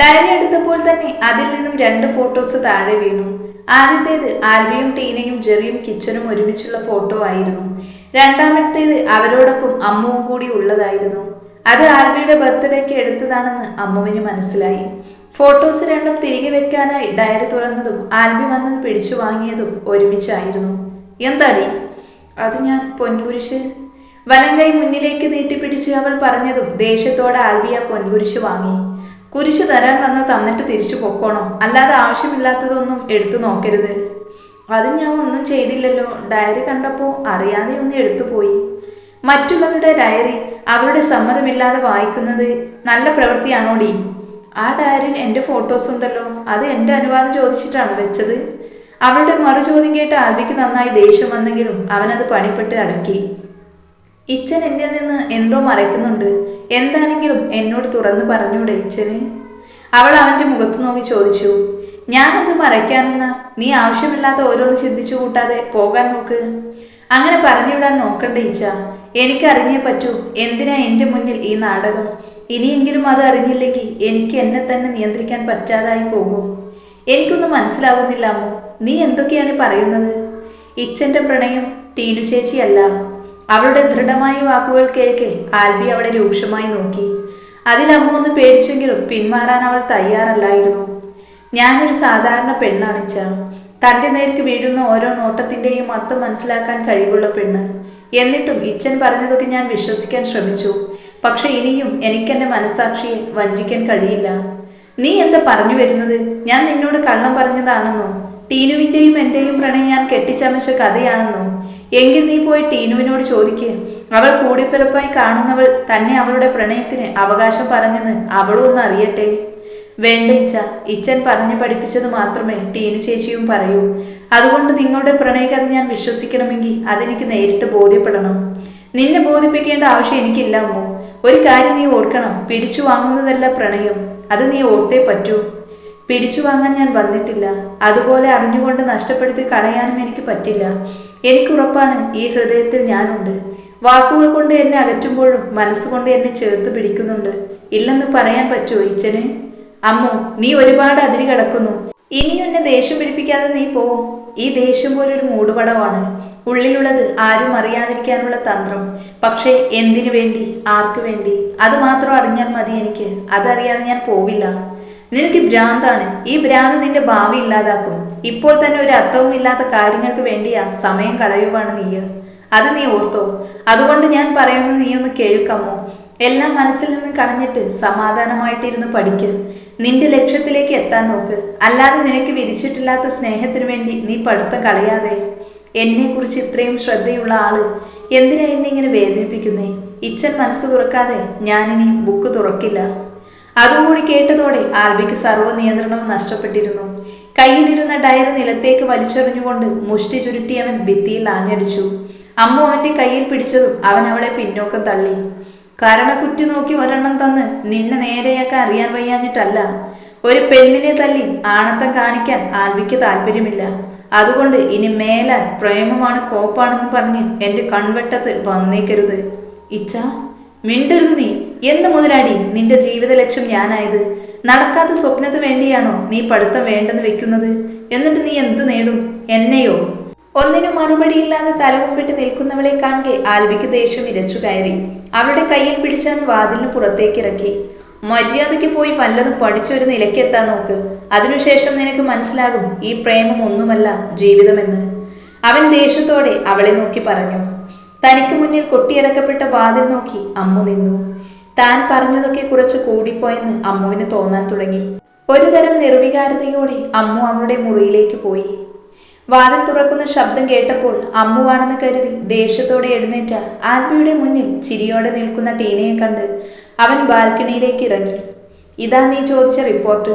Diary എടുത്തപ്പോൾ തന്നെ അതിൽ നിന്നും 2 ഫോട്ടോസ് താഴെ വീണു. ആദ്യത്തേത് ആൽബിയും ടീനയും ജെറിയും കിച്ചനും ഒരുമിച്ചുള്ള ഫോട്ടോ ആയിരുന്നു. രണ്ടാമത്തേത് അവരോടൊപ്പം അമ്മുവും കൂടി ഉള്ളതായിരുന്നു. അത് ആൽബിയുടെ ബർത്ത്ഡേക്ക് എടുത്തതാണെന്ന് അമ്മുവിന് മനസ്സിലായി. ഫോട്ടോസ് രണ്ടും തിരികെ വെക്കാനായി ഡയറി തുറന്നതും ആൽബി വന്നത് പിടിച്ചു വാങ്ങിയതും ഒരുമിച്ചായിരുന്നു. എന്താടി? അത് ഞാൻ പൊൻകുരിശ്. വലങ്കൈ മുന്നിലേക്ക് നീട്ടിപ്പിടിച്ച് അവൾ പറഞ്ഞതും ദേഷ്യത്തോടെ ആൽബി ആ പൊൻകുരിശ് വാങ്ങി. കുരിശ് തരാൻ വന്ന തന്നിട്ട് തിരിച്ചു പൊക്കോണം, അല്ലാതെ ആവശ്യമില്ലാത്തതൊന്നും എടുത്തു നോക്കരുത്. അത് ഞാൻ ഒന്നും ചെയ്തില്ലല്ലോ, ഡയറി കണ്ടപ്പോൾ അറിയാതെ ഒന്ന് എടുത്തുപോയി. മറ്റുള്ളവരുടെ ഡയറി അവരുടെ സമ്മതമില്ലാതെ വായിക്കുന്നത് നല്ല പ്രവൃത്തിയാണോടി? ആ ഡയറിയിൽ എൻ്റെ ഫോട്ടോസ് ഉണ്ടല്ലോ, അത് എൻ്റെ അനുവാദം ചോദിച്ചിട്ടാണ് വെച്ചത്. അവളുടെ മറുചോദ്യം കേട്ട് ആൽബിക്ക് നന്നായി ദേഷ്യം വന്നെങ്കിലും അവനത് പണിപ്പെട്ട് അടക്കി. ഇച്ചൻ എന്നിൽ നിന്ന് എന്തോ മറയ്ക്കുന്നുണ്ട്, എന്താണെങ്കിലും എന്നോട് തുറന്നു പറഞ്ഞൂടെ ഇച്ചന്? അവൾ അവൻ്റെ മുഖത്ത് നോക്കി ചോദിച്ചു. ഞാനെന്ത് മറയ്ക്കാനെന്നാ? നീ ആവശ്യമില്ലാത്ത ഓരോന്ന് ചിന്തിച്ചു കൂട്ടാതെ പോകാൻ നോക്ക്. അങ്ങനെ പറഞ്ഞുവിടാൻ നോക്കണ്ട ഇച്ച, എനിക്കറിഞ്ഞേ പറ്റൂ. എന്തിനാ എൻ്റെ മുന്നിൽ ഈ നാടകം? ഇനിയെങ്കിലും അത് അറിഞ്ഞില്ലെങ്കിൽ എനിക്ക് എന്നെ തന്നെ നിയന്ത്രിക്കാൻ പറ്റാതായി പോകും. എനിക്കൊന്നും മനസ്സിലാവുന്നില്ല അമ്മു, നീ എന്തൊക്കെയാണ് പറയുന്നത്? ഇച്ചൻ്റെ പ്രണയം ടീനു ചേച്ചിയല്ല. അവളുടെ ദൃഢമായ വാക്കുകൾ കേൾക്കെ ആൽബി അവളെ രൂക്ഷമായി നോക്കി. അതിൽ അമ്മ ഒന്ന് പേടിച്ചെങ്കിലും പിന്മാറാൻ അവൾ തയ്യാറല്ലായിരുന്നു. ഞാനൊരു സാധാരണ പെണ്ണാണിച്ച, തൻ്റെ നേർക്ക് വീഴുന്ന ഓരോ നോട്ടത്തിൻ്റെയും അർത്ഥം മനസ്സിലാക്കാൻ കഴിവുള്ള പെണ്ണ്. എന്നിട്ടും ഇച്ചൻ പറഞ്ഞതൊക്കെ ഞാൻ വിശ്വസിക്കാൻ ശ്രമിച്ചു. പക്ഷെ ഇനിയും എനിക്കെൻ്റെ മനസ്സാക്ഷിയെ വഞ്ചിക്കാൻ കഴിയില്ല. നീ എന്താ പറഞ്ഞു വരുന്നത്? ഞാൻ നിന്നോട് കള്ളം പറഞ്ഞതാണെന്നോ? ടീനുവിൻ്റെയും എൻ്റെയും പ്രണയം ഞാൻ കെട്ടിച്ചമച്ച കഥയാണെന്നോ? എങ്കിൽ നീ പോയി ടീനുവിനോട് ചോദിക്ക്. അവൾ കൂടിപ്പിറപ്പായി കാണുന്നവൾ തന്നെ അവളുടെ പ്രണയത്തിന് അവകാശം പറഞ്ഞെന്ന് അവളും ഒന്ന് അറിയട്ടെ. വേണ്ട ഇച്ച, ഇച്ചൻ പറഞ്ഞു പഠിപ്പിച്ചത് മാത്രമേ ടീനു ചേച്ചിയും പറയൂ. അതുകൊണ്ട് നിങ്ങളുടെ പ്രണയകഥ ഞാൻ വിശ്വസിക്കണമെങ്കിൽ അതെനിക്ക് നേരിട്ട് ബോധ്യപ്പെടണം. നിന്നെ ബോധിപ്പിക്കേണ്ട ആവശ്യം എനിക്കില്ല അമ്മു. ഒരു കാര്യം നീ ഓർക്കണം, പിടിച്ചു വാങ്ങുന്നതല്ല പ്രണയം, അത് നീ ഓർത്തേ പറ്റൂ. പിടിച്ചു വാങ്ങാൻ ഞാൻ വന്നിട്ടില്ല, അതുപോലെ അറിഞ്ഞുകൊണ്ട് നഷ്ടപ്പെടുത്തി കളയാനും എനിക്ക് പറ്റില്ല. എനിക്കുറപ്പാണ് ഈ ഹൃദയത്തിൽ ഞാനുണ്ട്. വാക്കുകൾ കൊണ്ട് എന്നെ അകറ്റുമ്പോഴും മനസ്സുകൊണ്ട് എന്നെ ചേർത്ത് പിടിക്കുന്നുണ്ട്. ഇല്ലെന്ന് പറയാൻ പറ്റുമോ ഇച്ചന്? അമ്മു, നീ ഒരുപാട് അതിരി കിടക്കുന്നു. ഇനി എന്നെ ദേഷ്യം പിടിപ്പിക്കാതെ നീ പോ. ഈ ദേഷ്യം പോലൊരു മൂടുപടമാണ്. ഉള്ളിലുള്ളത് ആരും അറിയാതിരിക്കാനുള്ള തന്ത്രം. പക്ഷേ എന്തിനു വേണ്ടി, ആർക്കു വേണ്ടി, അത് മാത്രം അറിഞ്ഞാൽ മതി എനിക്ക്. അതറിയാതെ ഞാൻ പോവില്ല. നിനക്ക് ഭ്രാന്താണ്. ഈ ഭ്രാന്ത് നിന്റെ ഭാവി ഇല്ലാതാക്കും. ഇപ്പോൾ തന്നെ ഒരു അർത്ഥവുമില്ലാത്ത കാര്യങ്ങൾക്ക് വേണ്ടിയാ സമയം കളയുവാണ് നീ. അത് നീ ഓർത്തോ? അതുകൊണ്ട് ഞാൻ പറയുന്നത് നീ ഒന്ന് കേൾക്കാമോ? എല്ലാം മനസ്സിൽ നിന്ന് കളഞ്ഞിട്ട് സമാധാനമായിട്ടിരുന്ന് പഠിക്ക്. നിന്റെ ലക്ഷ്യത്തിലേക്ക് എത്താൻ നോക്ക്. അല്ലാതെ നിനക്ക് വിധിച്ചിട്ടില്ലാത്ത സ്നേഹത്തിനു വേണ്ടി നീ പഠിത്തം കളയാതെ. എന്നെക്കുറിച്ച് ഇത്രയും ശ്രദ്ധയുള്ള ആള് എന്തിനാ എന്നെ ഇങ്ങനെ വേദനിപ്പിക്കുന്നേ? ഇച്ചൻ മനസ്സ് തുറക്കാതെ ഞാനിനി ബുക്ക് തുറക്കില്ല. അതുകൂടി കേട്ടതോടെ ആൽബിക്ക് സർവ്വ നിയന്ത്രണവും നഷ്ടപ്പെട്ടിരുന്നു. കയ്യിലിരുന്ന ഡയറി നിലത്തേക്ക് വലിച്ചെറിഞ്ഞുകൊണ്ട് മുഷ്ടി ചുരുട്ടി അവൻ ഭിത്തിയിൽ ആഞ്ഞടിച്ചു. അമ്മ അവന്റെ കയ്യിൽ പിടിച്ചതും അവൻ അവളെ പിന്നോക്കം തള്ളി. കരണക്കുറ്റി നോക്കി ഒരെണ്ണം തന്ന് നിന്നെ നേരെയാക്കാൻ അറിയാൻ വയ്യാഞ്ഞിട്ടല്ല. ഒരു പെണ്ണിനെ തല്ലി ആണത്തം കാണിക്കാൻ ആൽബിക്ക് താല്പര്യമില്ല. അതുകൊണ്ട് ഇനി മേലാൽ പ്രേമമാണ് കോപ്പാണെന്ന് പറഞ്ഞ് എൻ്റെ കൺവെട്ടത്ത് വന്നേക്കരുത്. ഇച്ച, മിണ്ടരുത് നീ. എന്ന് മുതലാടി നിന്റെ ജീവിത ലക്ഷ്യം ഞാനായത്? നടക്കാത്ത സ്വപ്നത്തിന് വേണ്ടിയാണോ നീ പഠിത്തം വേണ്ടെന്ന് വെക്കുന്നത്? എന്നിട്ട് നീ എന്ത് നേടും? എന്നെയോ? ഒന്നിനും മറുപടിയില്ലാതെ തലകുമ്പിട്ട് നിൽക്കുന്നവളെ കാണെ ആൽബിക്ക് ദേഷ്യം ഇരച്ചു കയറി. അവളുടെ കയ്യിൽ പിടിച്ചാൻ വാതിലിന് പുറത്തേക്കിറക്കി. മര്യാദയ്ക്ക് പോയി വല്ലതും പഠിച്ചൊരു നിലയ്ക്കെത്താൻ നോക്ക്. അതിനുശേഷം നിനക്ക് മനസ്സിലാകും ഈ പ്രേമം ഒന്നുമല്ല ജീവിതമെന്ന്. അവൻ ദേഷ്യത്തോടെ അവളെ നോക്കി പറഞ്ഞു. തനിക്ക് മുന്നിൽ കൊട്ടിയടക്കപ്പെട്ട വാതിൽ നോക്കി അമ്മു നിന്നു. താൻ പറഞ്ഞതൊക്കെ കുറച്ച് കൂടിപ്പോയെന്ന് അമ്മുവിന് തോന്നാൻ തുടങ്ങി. ഒരു തരം നിർവികാരതയോടെ അമ്മു അവളുടെ മുറിയിലേക്ക് പോയി. വാതിൽ തുറക്കുന്ന ശബ്ദം കേട്ടപ്പോൾ അമ്മുവാണെന്ന് കരുതി ദേഷ്യത്തോടെ എഴുന്നേറ്റ ആൽബിയുടെ മുന്നിൽ ചിരിയോടെ നിൽക്കുന്ന ടീനയെ കണ്ട് അവൻ ബാൽക്കണിയിലേക്ക് ഇറങ്ങി. ഇതാ നീ ചോദിച്ച റിപ്പോർട്ട്.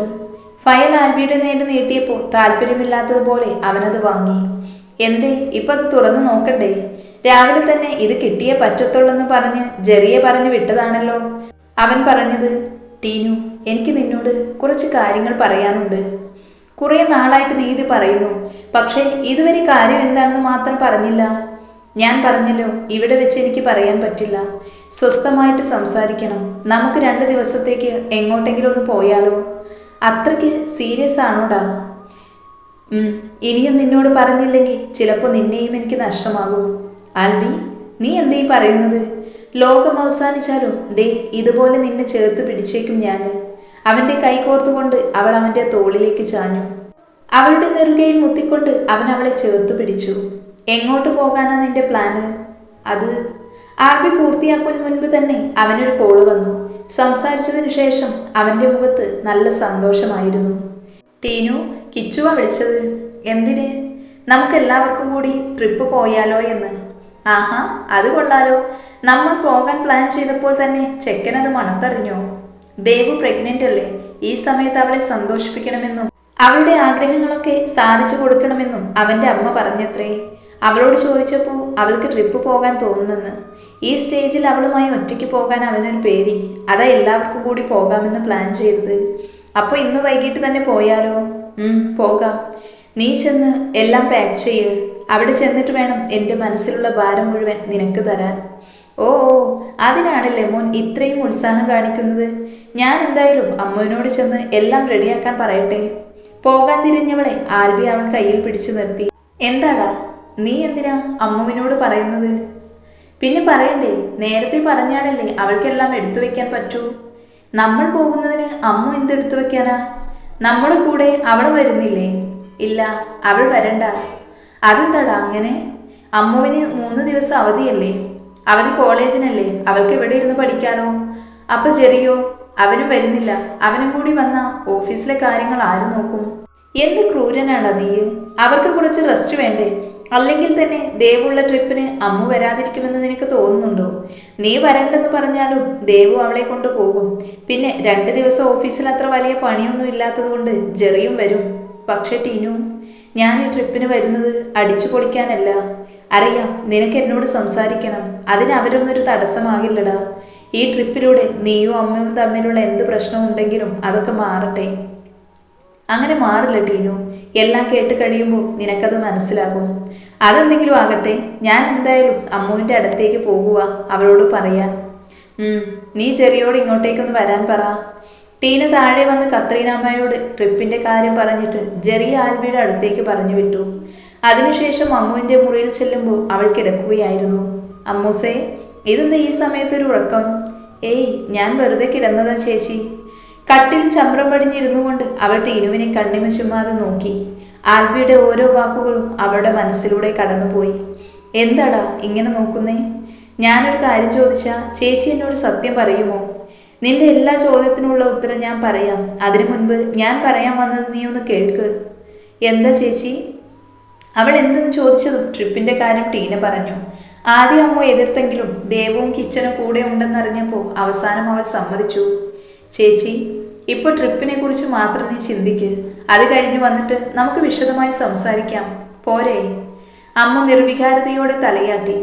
ഫയൽ ആൽബിയുടെ നേരെ നീട്ടിയപ്പോൾ താല്പര്യമില്ലാത്തതുപോലെ അവനത് വാങ്ങി. എന്തേ, ഇപ്പം അത് തുറന്നു നോക്കണ്ടേ? രാവിലെ തന്നെ ഇത് കിട്ടിയേ പറ്റത്തുള്ളെന്ന് പറഞ്ഞ് ജെറിയെ പറഞ്ഞു വിട്ടതാണല്ലോ. അവൻ പറഞ്ഞത്. ടീനു, എനിക്ക് നിന്നോട് കുറച്ച് കാര്യങ്ങൾ പറയാനുണ്ട്. കുറേ നാളായിട്ട് നീ ഇത് പറയുന്നു, പക്ഷേ ഇതുവരെ കാര്യം എന്താണെന്ന് മാത്രം പറഞ്ഞില്ല. ഞാൻ പറഞ്ഞല്ലോ, ഇവിടെ വെച്ച് എനിക്ക് പറയാൻ പറ്റില്ല. സ്വസ്ഥമായിട്ട് സംസാരിക്കണം. നമുക്ക് 2 ദിവസത്തേക്ക് എങ്ങോട്ടെങ്കിലും ഒന്ന് പോയാലോ? അത്രയ്ക്ക് സീരിയസ് ആണോടാ? ഇനിയും നിന്നോട് പറഞ്ഞില്ലെങ്കിൽ ചിലപ്പോൾ നിന്നെയും എനിക്ക് നഷ്ടമാകും. ആൽബി, നീ എന്തീ പറയുന്നത്? ലോകം അവസാനിച്ചാലും ദേ ഇതുപോലെ നിന്നെ ചേർത്ത് പിടിച്ചേക്കും ഞാൻ. അവൻ്റെ കൈ കോർത്തുകൊണ്ട് അവൾ അവൻ്റെ തോളിലേക്ക് ചാഞ്ഞു. അവളുടെ നെറുകയിൽ മുത്തിക്കൊണ്ട് അവൻ അവളെ ചേർത്ത് പിടിച്ചു. എങ്ങോട്ട് പോകാനാ നിന്റെ പ്ലാന്? അത് ആൽബി പൂർത്തിയാക്കും മുൻപ് തന്നെ അവനൊരു കോള് വന്നു. സംസാരിച്ചതിന് ശേഷം അവൻ്റെ മുഖത്ത് നല്ല സന്തോഷമായിരുന്നു. ടീനു, കിച്ചുവാ വിളിച്ചത്. എന്തിന്? നമുക്കെല്ലാവർക്കും കൂടി ട്രിപ്പ് പോയാലോ എന്ന്. ആഹാ, അത് കൊള്ളാലോ. നമ്മൾ പോകാൻ പ്ലാൻ ചെയ്തപ്പോൾ തന്നെ ചെക്കനത് മണത്തറിഞ്ഞോ? ദേവു പ്രഗ്നന്റ് അല്ലേ? ഈ സമയത്ത് അവളെ സന്തോഷിപ്പിക്കണമെന്നും അവളുടെ ആഗ്രഹങ്ങളൊക്കെ സാധിച്ചു കൊടുക്കണമെന്നും അവൻ്റെ അമ്മ പറഞ്ഞത്രേ. അവളോട് ചോദിച്ചപ്പോൾ അവൾക്ക് ട്രിപ്പ് പോകാൻ തോന്നുന്നെന്ന്. ഈ സ്റ്റേജിൽ അവളുമായി ഒറ്റയ്ക്ക് പോകാൻ അവനൊരു പേടി. അതാ എല്ലാവർക്കും കൂടി പോകാമെന്ന് പ്ലാൻ ചെയ്തത്. അപ്പോൾ ഇന്ന് വൈകിട്ട് തന്നെ പോയാലോ? പോകാം. നീ ചെന്ന് എല്ലാം പാക്ക് ചെയ്യ്. അവിടെ ചെന്നിട്ട് വേണം എൻ്റെ മനസ്സിലുള്ള ഭാരം മുഴുവൻ നിനക്ക് തരാൻ. ഓ, അതിനാണല്ലേ മോൻ ഇത്രയും ഉത്സാഹം കാണിക്കുന്നത്? ഞാൻ എന്തായാലും അമ്മുവിനോട് ചെന്ന് എല്ലാം റെഡിയാക്കാൻ പറയട്ടെ. പോകാൻ തിരിഞ്ഞവളെ ആൽബി അവൾ കയ്യിൽ പിടിച്ചു നിർത്തി. എന്താടാ, നീ എന്തിനാ അമ്മുവിനോട് പറയുന്നത്? പിന്നെ പറയണ്ടേ, നേരത്തെ പറഞ്ഞാലല്ലേ അവൾക്കെല്ലാം എടുത്തു വെക്കാൻ പറ്റൂ. നമ്മൾ പോകുന്നതിന് അമ്മു എന്തെടുത്തു വെക്കാനാ? നമ്മുടെ കൂടെ അവൾ വരുന്നില്ലേ? ഇല്ല, അവൾ വരണ്ട. അതെന്താടാ അങ്ങനെ? അമ്മുവിന് 3 ദിവസം അവധിയല്ലേ? അവധി കോളേജിനല്ലേ? അവൾക്ക് ഇവിടെ ഇരുന്ന് പഠിക്കാനോ? അപ്പൊ ജെറിയോ? അവനും വരുന്നില്ല. അവനും കൂടി വന്ന ഓഫീസിലെ കാര്യങ്ങൾ ആര് നോക്കും? എന്ത് ക്രൂരനാടാ നീ? അവർക്ക് കുറച്ച് റെസ്റ്റ് വേണ്ടേ? അല്ലെങ്കിൽ തന്നെ ദേവുള്ള ട്രിപ്പിന് അമ്മു വരാതിരിക്കുമെന്ന് നിനക്ക് തോന്നുന്നുണ്ടോ? നീ വരണ്ടെന്ന് പറഞ്ഞാലും ദേവു അവളെ കൊണ്ട് പോകും. പിന്നെ 2 ദിവസം ഓഫീസിൽ അത്ര വലിയ പണിയൊന്നും ഇല്ലാത്തത് കൊണ്ട് ജെറിയും വരും. പക്ഷെ ടീനു, ഞാൻ ഈ ട്രിപ്പിന് വരുന്നത് അടിച്ചു പൊളിക്കാനല്ല. അറിയാം, നിനക്ക് എന്നോട് സംസാരിക്കണം. അതിന് അവരൊന്നൊരു തടസ്സമാകില്ലടാ. ഈ ട്രിപ്പിലൂടെ നീയും അമ്മയും തമ്മിലുള്ള എന്ത് പ്രശ്നമുണ്ടെങ്കിലും അതൊക്കെ മാറട്ടെ. അങ്ങനെ മാറില്ല ടീനു. എല്ലാം കേട്ട് കഴിയുമ്പോൾ നിനക്കത് മനസ്സിലാകും. അതെന്തെങ്കിലും ആകട്ടെ, ഞാൻ എന്തായാലും അമ്മുവിൻ്റെ അടുത്തേക്ക് പോകുക അവളോട് പറയാൻ. നീ ജെറിയോട് ഇങ്ങോട്ടേക്കൊന്ന് വരാൻ പറ. ടീന താഴെ വന്ന് കത്രീനാമ്മയോട് ട്രിപ്പിൻ്റെ കാര്യം പറഞ്ഞിട്ട് ജെറി ആൽബിയുടെ അടുത്തേക്ക് പറഞ്ഞു വിട്ടു. അതിനുശേഷം അമ്മുവിൻ്റെ മുറിയിൽ ചെല്ലുമ്പോൾ അവൾ കിടക്കുകയായിരുന്നു. അമ്മൂസേ, ഇതെന്താ ഈ സമയത്തൊരു ഉറക്കം? ഏയ്, ഞാൻ വെറുതെ കിടന്നതാ ചേച്ചി. കട്ടിൽ ചമ്രം പടിഞ്ഞിരുന്നു കൊണ്ട് അവൾ ടീനുവിനെ കണ്ണിമ ചുമ്മാതെ നോക്കി. ആൽബിയുടെ ഓരോ വാക്കുകളും അവളുടെ മനസ്സിലൂടെ കടന്നുപോയി. എന്താടാ ഇങ്ങനെ നോക്കുന്നേ? ഞാനൊരു കാര്യം ചോദിച്ചാൽ ചേച്ചി എന്നോട് സത്യം പറയുമോ? നിന്റെ എല്ലാ ചോദ്യത്തിനുള്ള ഉത്തരം ഞാൻ പറയാം. അതിനു മുൻപ് ഞാൻ പറയാൻ വന്നത് നീ ഒന്ന് കേൾക്ക്. എന്താ ചേച്ചി? അവൾ എന്തെന്ന് ചോദിച്ചതും ട്രിപ്പിൻ്റെ കാര്യം ടീന പറഞ്ഞു. ആദ്യം അമ്മ എതിർത്തെങ്കിലും ദേവും കിച്ചനും കൂടെ ഉണ്ടെന്നറിഞ്ഞപ്പോൾ അവസാനം അവൾ സമ്മതിച്ചു. ചേച്ചി, ഇപ്പോൾ ട്രിപ്പിനെ കുറിച്ച് മാത്രം നീ ചിന്തിക്ക്. അത് കഴിഞ്ഞ് വന്നിട്ട് നമുക്ക് വിശദമായി സംസാരിക്കാം, പോരെ? അമ്മ നിർവികാരതയോടെ തലയാട്ടി.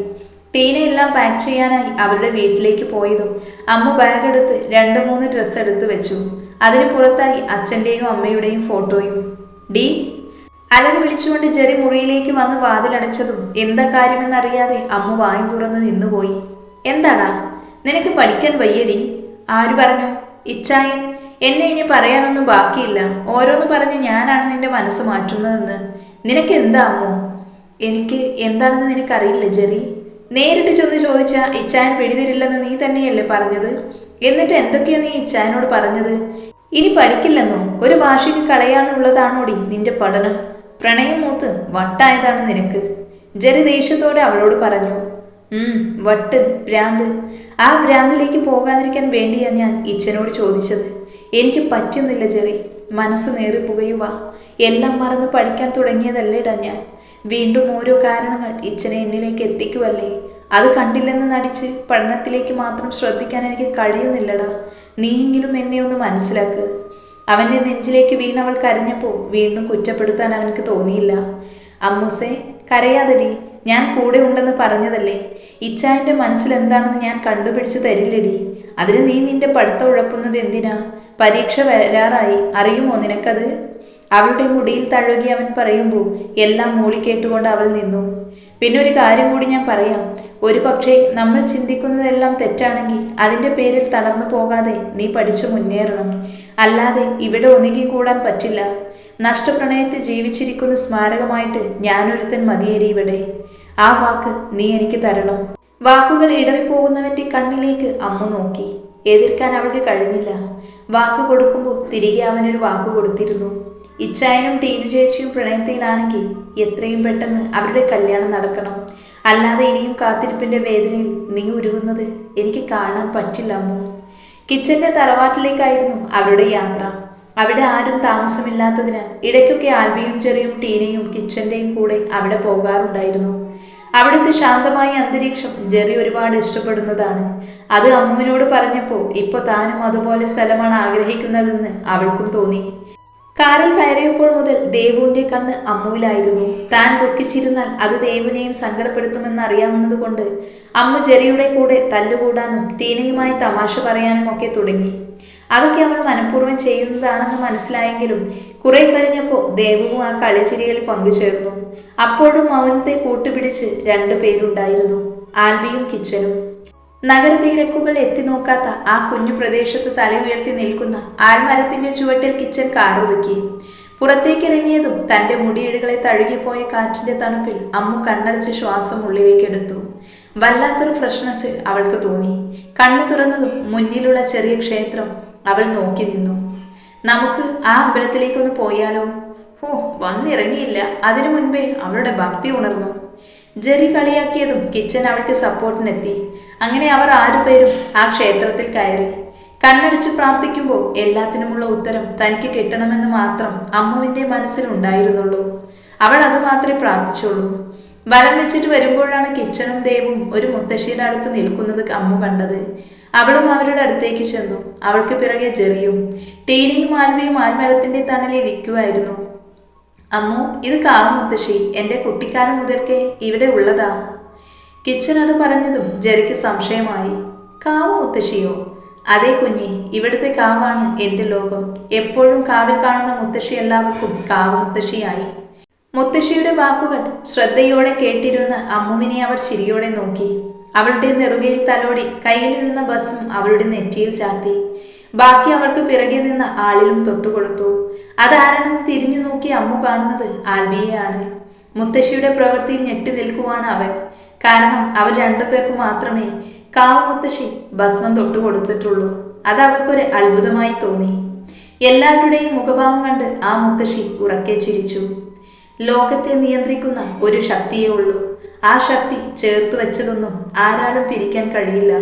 ടീന എല്ലാം പാക്ക് ചെയ്യാനായി അവരുടെ വീട്ടിലേക്ക് പോയതും അമ്മ ബാഗ് എടുത്ത് 2-3 ഡ്രസ്സ് എടുത്തു വെച്ചു. അതിന് പുറത്തായി അച്ഛൻ്റെയും അമ്മയുടെയും ഫോട്ടോയും. ഡി അലറി വിളിച്ചുകൊണ്ട് ജെറി മുറിയിലേക്ക് വന്ന് വാതിലടച്ചതും എന്താ കാര്യമെന്നറിയാതെ അമ്മ വായും തുറന്ന് നിന്നുപോയി. എന്താടാ, നിനക്ക് പഠിക്കാൻ വയ്യടി? ആര് പറഞ്ഞു? ഇച്ചായൻ. എന്നെ ഇനി പറയാനൊന്നും ബാക്കിയില്ല. ഓരോന്ന് പറഞ്ഞ് ഞാനാണ് നിന്റെ മനസ്സ് മാറ്റുന്നതെന്ന്. നിനക്ക് എന്താ അമ്മോ? എനിക്ക് എന്താണെന്ന് നിനക്കറിയില്ല ജെറി. നേരിട്ട് ചെന്ന് ചോദിച്ചാൽ ഇച്ചായൻ പിടിതരില്ലെന്ന് നീ തന്നെയല്ലേ പറഞ്ഞത്? എന്നിട്ട് എന്തൊക്കെയാ നീ ഇച്ചായനോട് പറഞ്ഞത്? ഇനി പഠിക്കില്ലെന്നോ? ഒരു ഭാഷയ്ക്ക് കളയാനുള്ളതാണോടി നിന്റെ പഠനം? പ്രണയം മൂത്ത് വട്ടായതാണ് നിനക്ക്. ജെറി ദേഷ്യത്തോടെ അവളോട് പറഞ്ഞു. വട്ട്, ഭ്രാന്ത്. ആ ഭ്രാന്തിലേക്ക് പോകാതിരിക്കാൻ വേണ്ടിയാ ഞാൻ ഇച്ഛനോട് ചോദിച്ചത്. എനിക്ക് പറ്റുന്നില്ല ജെറി. മനസ്സ് നേറിപ്പുകയുക. എല്ലാം മറന്ന് പഠിക്കാൻ തുടങ്ങിയതല്ലേടാ ഞാൻ. വീണ്ടും ഓരോ കാരണങ്ങൾ ഇച്ഛനെ എന്നിലേക്ക് എത്തിക്കുവല്ലേ. അത് കണ്ടില്ലെന്ന് നടിച്ച് പഠനത്തിലേക്ക് മാത്രം ശ്രദ്ധിക്കാൻ എനിക്ക് കഴിയുന്നില്ലടാ. നീയെങ്കിലും എന്നെ ഒന്ന് മനസ്സിലാക്ക്. അവൻ്റെ നെഞ്ചിലേക്ക് വീണവൾ കരഞ്ഞപ്പോൾ വീണ്ടും കുറ്റപ്പെടുത്താൻ അവനക്ക് തോന്നിയില്ല. അമ്മൂസേ, കരയാതെടി. ഞാൻ കൂടെ ഉണ്ടെന്ന് പറഞ്ഞതല്ലേ. ഇച്ചായൻ്റെ മനസ്സിൽ എന്താണെന്ന് ഞാൻ കണ്ടുപിടിച്ച് തരില്ലടി. അതിന് നീ നിന്റെ പഠിത്തം ഉഴപ്പുന്നത് എന്തിനാ? പരീക്ഷ വരാറായി, അറിയുമോ നിനക്കത്? അവളുടെ മുടിയിൽ തഴുകി അവൻ പറയുമ്പോൾ എല്ലാം മൂളിക്കേട്ടുകൊണ്ട് അവൾ നിന്നു. പിന്നെ ഒരു കാര്യം കൂടി ഞാൻ പറയാം. ഒരു പക്ഷേ നമ്മൾ ചിന്തിക്കുന്നതെല്ലാം തെറ്റാണെങ്കിൽ അതിൻ്റെ പേരിൽ തളർന്നു പോകാതെ നീ പഠിച്ചു മുന്നേറണം. അല്ലാതെ ഇവിടെ ഒതുങ്ങിക്കൂടാൻ പറ്റില്ല. നഷ്ടപ്രണയത്തിൽ ജീവിച്ചിരിക്കുന്ന സ്മാരകമായിട്ട് ഞാനൊരുത്തൻ മതിയേരി ഇവിടെ. ആ വാക്ക് നീ എനിക്ക് തരണം. വാക്കുകൾ ഇടറിപ്പോകുന്നവന്റെ കണ്ണിലേക്ക് അമ്മു നോക്കി. എതിർക്കാൻ അവൾക്ക് കഴിഞ്ഞില്ല. വാക്ക് കൊടുക്കുമ്പോൾ തിരികെ അവനൊരു വാക്ക് കൊടുത്തിരുന്നു. ഇച്ചായനും ടീനു ചേച്ചിയും പ്രണയത്തിലാണെങ്കിൽ എത്രയും പെട്ടെന്ന് അവരുടെ കല്യാണം നടക്കണം. അല്ലാതെ ഇനിയും കാത്തിരിപ്പിന്റെ വേദനയിൽ നീ ഉരുകുന്നത് എനിക്ക് കാണാൻ പറ്റില്ല അമ്മു. കിച്ചന്റെ തറവാട്ടിലേക്കായിരുന്നു അവരുടെ യാത്ര. അവിടെ ആരും താമസമില്ലാത്തതിനാൽ ഇടയ്ക്കൊക്കെ ആൽബിയും ചെറിയും ടീനയും കിച്ചന്റെയും കൂടെ അവിടെ പോകാറുണ്ടായിരുന്നു. അവിടുത്തെ ശാന്തമായ അന്തരീക്ഷം ജെറി ഒരുപാട് ഇഷ്ടപ്പെടുന്നതാണ്. അത് അമ്മുവിനോട് പറഞ്ഞപ്പോൾ ഇപ്പോൾ താനും അതുപോലെ സ്ഥലമാണ് ആഗ്രഹിക്കുന്നതെന്ന് അവൾക്കും തോന്നി. കാറിൽ കയറിയപ്പോൾ മുതൽ ദേവുവിന്റെ കണ്ണ് അമ്മുവിലായിരുന്നു. താൻ ദുഃഖിച്ചിരുന്നാൽ അത് ദേവുവിനെയും സങ്കടപ്പെടുത്തുമെന്ന് അറിയാവുന്നത് കൊണ്ട് അമ്മു ജെറിയുടെ കൂടെ തല്ലുകൂടാനും ടീനയുമായി തമാശ പറയാനും ഒക്കെ തുടങ്ങി. അതൊക്കെ അവൾ മനഃപൂർവ്വം ചെയ്യുന്നതാണെന്ന് മനസ്സിലായെങ്കിലും കുറെ കഴിഞ്ഞപ്പോൾ ദേവുവും ആ കളിച്ചിരികളിൽ പങ്കുചേർന്നു. അപ്പോഴും മൗനത്തെ കൂട്ടുപിടിച്ച് 2 പേരുണ്ടായിരുന്നു, ആൽബിയും കിച്ചനും. നഗരതീരക്കുകൾ എത്തി നോക്കാത്ത ആ കുഞ്ഞു പ്രദേശത്ത് തല ഉയർത്തി നിൽക്കുന്ന ആൽമരത്തിന്റെ ചുവട്ടിൽ കിച്ചൻ കാറൊതുക്കി. പുറത്തേക്കിറങ്ങിയതും തന്റെ മുടിയിഴകളെ തഴുകിപ്പോയ കാറ്റിന്റെ തണുപ്പിൽ അമ്മു കണ്ണടച്ച് ശ്വാസം ഉള്ളിലേക്കെടുത്തു. വല്ലാത്തൊരു ഫ്രഷ്നെസ് അവൾക്ക് തോന്നി. കണ്ണു തുറന്നതും മുന്നിലുള്ള ചെറിയ ക്ഷേത്രം അവൾ നോക്കി നിന്നു. നമുക്ക് ആ അമ്പലത്തിലേക്കൊന്ന് പോയാലോ? വന്നിറങ്ങിയില്ല, അതിനു മുൻപേ അവളുടെ ഭക്തി ഉണർന്നു. ജെറി കളിയാക്കിയതും കിച്ചൻ അവൾക്ക് സപ്പോർട്ടിനെത്തി. അങ്ങനെ അവർ 6 പേരും ആ ക്ഷേത്രത്തിൽ കയറി. കണ്ണടിച്ച് പ്രാർത്ഥിക്കുമ്പോൾ എല്ലാത്തിനുമുള്ള ഉത്തരം തനിക്ക് കിട്ടണമെന്ന് മാത്രം അമ്മുവിന്റെ മനസ്സിലുണ്ടായിരുന്നുള്ളൂ. അവൾ അത് മാത്രമേ പ്രാർത്ഥിച്ചുള്ളൂ. വലം വെച്ചിട്ട് വരുമ്പോഴാണ് കിച്ചനും ദേവും ഒരു മുത്തശ്ശിയുടെ അടുത്ത് നിൽക്കുന്നത് അമ്മു കണ്ടത്. അവളും അവരുടെ അടുത്തേക്ക് ചെന്നു. അവൾക്ക് പിറകെ ജെറിയും. ടീനയും ആൽബിയും ആൽമരത്തിന്റെ തണലിൽ ഇരിക്കുമായിരുന്നു. അമ്മു, ഇത് കാവ് മുത്തശ്ശി, എൻ്റെ കുട്ടിക്കാലം മുതൽക്കേ ഇവിടെ ഉള്ളതാ. കിച്ചൻ അത് പറഞ്ഞതും ജെറിക്ക് സംശയമായി. കാവ് മുത്തശ്ശിയോ? അതേ കുഞ്ഞി, ഇവിടുത്തെ കാവാണ് എൻ്റെ ലോകം. എപ്പോഴും കാവിൽ കാണുന്ന മുത്തശ്ശി എല്ലാവർക്കും കാവ് മുത്തശ്ശിയായി. മുത്തശ്ശിയുടെ വാക്കുകൾ ശ്രദ്ധയോടെ കേട്ടിരുന്ന അമ്മുവിനെ അവർ ചിരിയോടെ നോക്കി. അവളുടെ നെറുകയിൽ തലോടി കയ്യിലിരുന്ന ബസ്സും അവളുടെ നെറ്റിയിൽ ചാത്തി. ബാക്കി അവൾക്ക് പിറകെ നിന്ന ആളിലും തൊട്ടുകൊടുത്തു. അതാരെന്ന് തിരിഞ്ഞു നോക്കി അമ്മു കാണുന്നത് ആൽബിയെയാണ്. മുത്തശ്ശിയുടെ പ്രവൃത്തിയിൽ ഞെട്ടി നിൽക്കുവാണ് അവൻ. കാരണം അവർ 2 പേർക്ക് മാത്രമേ കാവ് മുത്തശ്ശി ഭസ്മം തൊട്ടുകൊടുത്തിട്ടുള്ളൂ. അത് അവൾക്കൊരു അത്ഭുതമായി തോന്നി. എല്ലാവരുടെയും മുഖഭാവം കണ്ട് ആ മുത്തശ്ശി ഉറക്കെ ചിരിച്ചു. ലോകത്തെ നിയന്ത്രിക്കുന്ന ഒരു ശക്തിയേ ഉള്ളൂ. ആ ശക്തി ചേർത്ത് വെച്ചതൊന്നും ആരാലും പിരിക്കാൻ കഴിയില്ല.